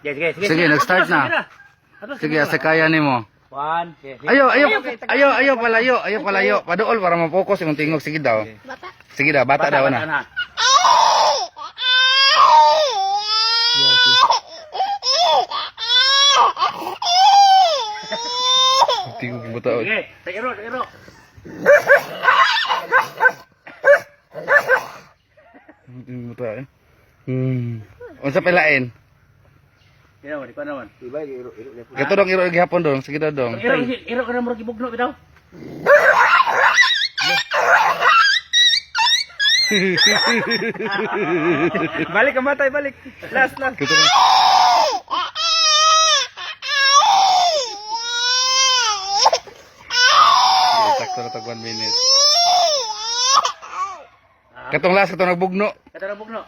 Sige, nag-start na. Sige, asa kaya nimo. 1. Ayo palayo. Paduol para ma-focus yung tingog. Sige daw. Sige daw, bata daw na. Tingog mo tao. Sige, iro. Tingog mo tao. Unsa pelain? Iro, di ko naman. Gato dong iro gihapon dong. Sige daw dong. Iro ka na murag ibugno bitaw. Balik ang matay, balik. Last. Gato dong. Sakto na tag 1 minute. Katong last katong nagbugno. Kata na bugno.